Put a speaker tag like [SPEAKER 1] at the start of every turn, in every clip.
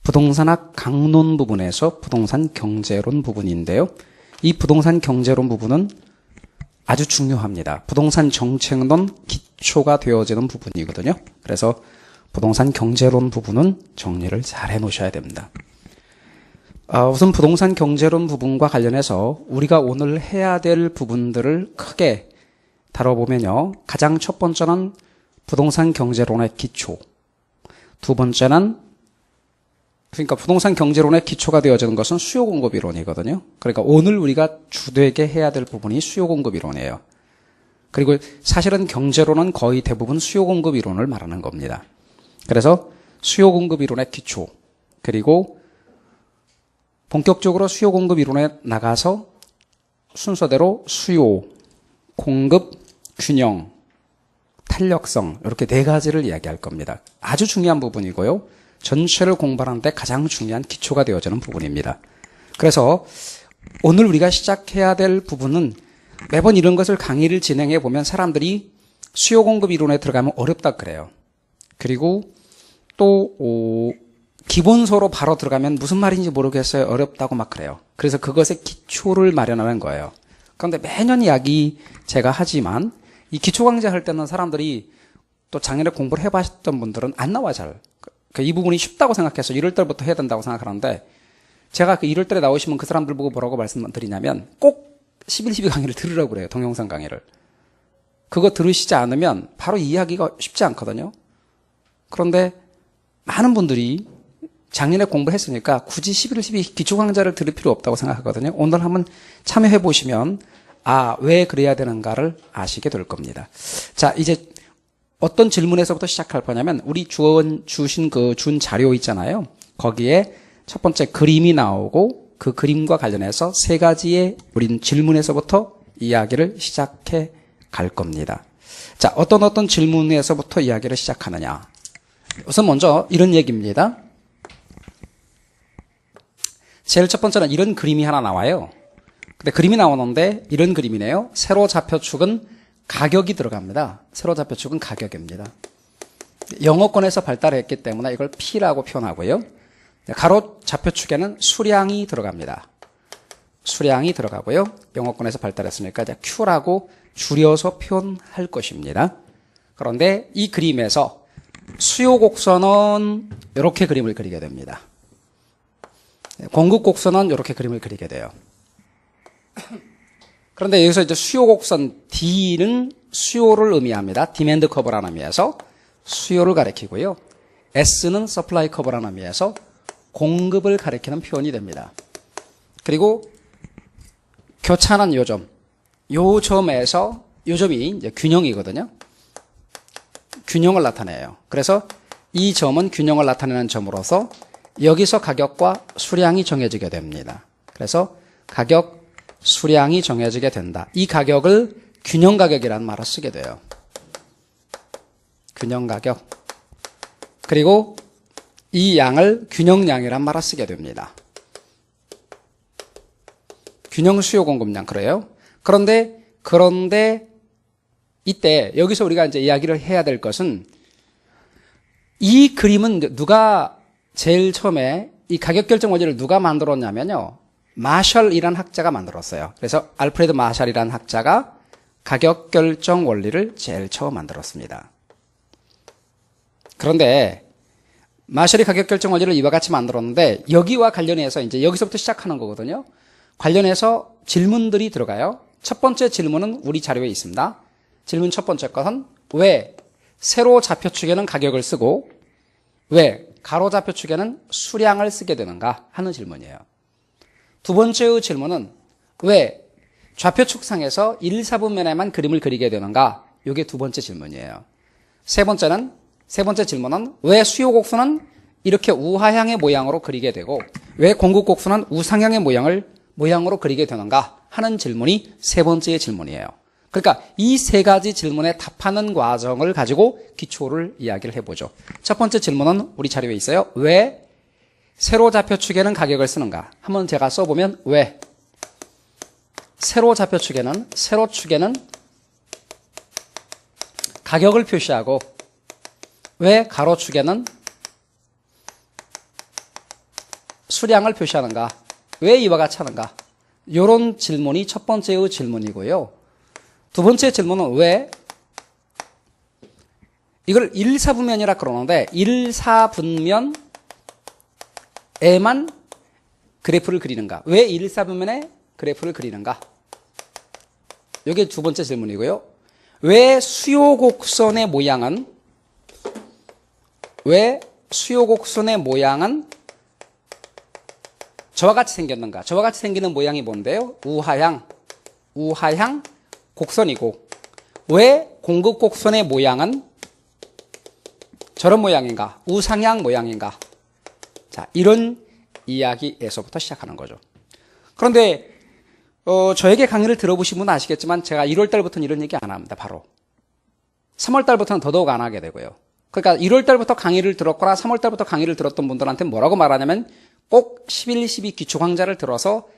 [SPEAKER 1] 부동산학 강론 부분에서 부동산 경제론 부분인데요. 이 부동산 경제론 부분은 아주 중요합니다. 부동산 정책론 기초가 되어지는 부분이거든요. 그래서 부동산 경제론 부분은 정리를 잘 해놓으셔야 됩니다. 우선 부동산 경제론 부분과 관련해서 우리가 오늘 해야 될 부분들을 크게 다뤄보면요. 가장 첫 번째는 부동산 경제론의 기초. 두 번째는 그러니까 부동산 경제론의 기초가 되어지는 것은 수요 공급 이론이거든요. 그러니까 오늘 우리가 주되게 해야 될 부분이 수요 공급 이론이에요. 그리고 사실은 경제론은 거의 대부분 수요 공급 이론을 말하는 겁니다. 그래서 수요 공급 이론의 기초, 그리고 본격적으로 수요 공급 이론에 나가서 순서대로 수요, 공급, 균형, 탄력성 이렇게 네 가지를 이야기할 겁니다. 아주 중요한 부분이고요. 전체를 공부하는데 가장 중요한 기초가 되어지는 부분입니다. 그래서 오늘 우리가 시작해야 될 부분은 매번 이런 것을 강의를 진행해 보면 사람들이 수요 공급 이론에 들어가면 어렵다 그래요. 그리고 또 기본서로 바로 들어가면 무슨 말인지 모르겠어요. 어렵다고 막 그래요. 그래서 그것의 기초를 마련하는 거예요. 그런데 매년 이야기 제가 하지만 이 기초 강좌할 때는 사람들이 또 작년에 공부를 해봤던 분들은 안 나와 잘. 이 부분이 쉽다고 생각해서 1월달부터 해야 된다고 생각하는데 제가 그 1월달에 나오시면 그 사람들 보고 뭐라고 말씀드리냐면 꼭 11.12 강의를 들으라고 그래요. 동영상 강의를. 그거 들으시지 않으면 바로 이해하기가 쉽지 않거든요. 그런데 많은 분들이 작년에 공부했으니까 굳이 11.12 기초 강좌를 들을 필요 없다고 생각하거든요. 오늘 한번 참여해 보시면 왜 그래야 되는가를 아시게 될 겁니다. 자, 이제 어떤 질문에서부터 시작할 거냐면 우리 주신 준 자료 있잖아요. 거기에 첫 번째 그림이 나오고 그 그림과 관련해서 세 가지의 우린 질문에서부터 이야기를 시작해 갈 겁니다. 자, 어떤 질문에서부터 이야기를 시작하느냐. 우선 먼저 이런 얘기입니다. 제일 첫 번째는 이런 그림이 하나 나와요. 근데 그림이 나오는데 이런 그림이네요. 세로 좌표축은 가격이 들어갑니다. 세로 좌표축은 가격입니다. 영어권에서 발달했기 때문에 이걸 P라고 표현하고요. 가로 좌표축에는 수량이 들어갑니다. 수량이 들어가고요. 영어권에서 발달했으니까 이제 Q라고 줄여서 표현할 것입니다. 그런데 이 그림에서 수요 곡선은 이렇게 그림을 그리게 됩니다. 공급 곡선은 이렇게 그림을 그리게 돼요. 그런데 여기서 이제 수요 곡선 D는 수요를 의미합니다. 디맨드 커브라는 의미에서 수요를 가리키고요. S는 서플라이 커브라는 의미에서 공급을 가리키는 표현이 됩니다. 그리고 교차하는 요점. 요점에서 요점이 이제 균형이거든요. 균형을 나타내요. 그래서 이 점은 균형을 나타내는 점으로서 여기서 가격과 수량이 정해지게 됩니다. 그래서 가격, 수량이 정해지게 된다. 이 가격을 균형 가격이라는 말을 쓰게 돼요. 균형 가격. 그리고 이 양을 균형량이라는 말을 쓰게 됩니다. 균형 수요 공급량 그래요. 그런데 이때 여기서 우리가 이제 이야기를 해야 될 것은 이 그림은 누가 제일 처음에 이 가격 결정 원리를 누가 만들었냐면요. 마셜이라는 학자가 만들었어요. 그래서 알프레드 마셜이라는 학자가 가격 결정 원리를 제일 처음 만들었습니다. 그런데 마셜이 가격 결정 원리를 이와 같이 만들었는데 여기와 관련해서 이제 여기서부터 시작하는 거거든요. 관련해서 질문들이 들어가요. 첫 번째 질문은 우리 자료에 있습니다. 질문 첫 번째 것은 왜 세로 좌표축에는 가격을 쓰고 왜 가로 좌표축에는 수량을 쓰게 되는가 하는 질문이에요. 두 번째의 질문은 왜 좌표축상에서 1, 4분면에만 그림을 그리게 되는가? 이게 두 번째 질문이에요. 세 번째 질문은 왜 수요 곡선은 이렇게 우하향의 모양으로 그리게 되고 왜 공급 곡선은 우상향의 모양으로 그리게 되는가 하는 질문이 세 번째의 질문이에요. 그러니까 이 세 가지 질문에 답하는 과정을 가지고 기초를 이야기를 해보죠. 첫 번째 질문은 우리 자료에 있어요. 왜 세로 좌표축에는 가격을 쓰는가? 한번 제가 써보면 왜 세로 축에는 가격을 표시하고 왜 가로축에는 수량을 표시하는가? 왜 이와 같이 하는가? 이런 질문이 첫 번째의 질문이고요. 두 번째 질문은 왜? 이걸 1사분면이라 그러는데 1사분면에만 그래프를 그리는가? 왜 1사분면에 그래프를 그리는가? 이게 두 번째 질문이고요. 왜 수요 곡선의 모양은 저와 같이 생겼는가? 저와 같이 생기는 모양이 뭔데요? 우하향 곡선이고 왜 공급 곡선의 모양은 저런 모양인가? 우상향 모양인가? 자, 이런 이야기에서부터 시작하는 거죠. 그런데 저에게 강의를 들어보신 분은 아시겠지만 제가 1월 달부터는 이런 얘기 안 합니다. 바로 3월 달부터는 더더욱 안 하게 되고요. 그러니까 1월 달부터 강의를 들었거나 3월 달부터 강의를 들었던 분들한테 뭐라고 말하냐면 꼭 11, 12 기초 강좌를 들어서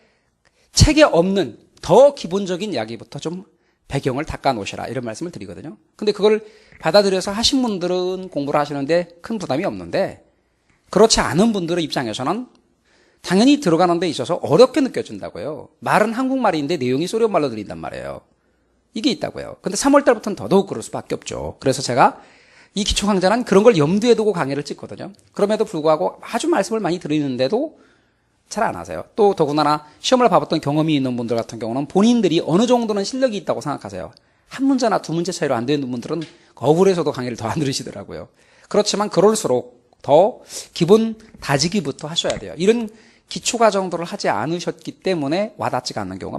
[SPEAKER 1] 책에 없는 더 기본적인 이야기부터 좀 배경을 닦아 놓으시라 이런 말씀을 드리거든요. 근데 그걸 받아들여서 하신 분들은 공부를 하시는데 큰 부담이 없는데 그렇지 않은 분들의 입장에서는 당연히 들어가는 데 있어서 어렵게 느껴진다고요. 말은 한국말인데 내용이 소련말로 들린단 말이에요. 이게 있다고요. 근데 3월 달부터는 더더욱 그럴 수밖에 없죠. 그래서 제가 이 기초 강좌는 그런 걸 염두에 두고 강의를 찍거든요. 그럼에도 불구하고 아주 말씀을 많이 드리는데도 잘 안 하세요. 또 더군다나 시험을 봐봤던 경험이 있는 분들 같은 경우는 본인들이 어느 정도는 실력이 있다고 생각하세요. 한 문제나 두 문제 차이로 안 되는 분들은 억울해서도 강의를 더 안 들으시더라고요. 그렇지만 그럴수록 더 기본 다지기부터 하셔야 돼요. 이런 기초 과정들을 하지 않으셨기 때문에 와닿지가 않는 경우가 많습니다.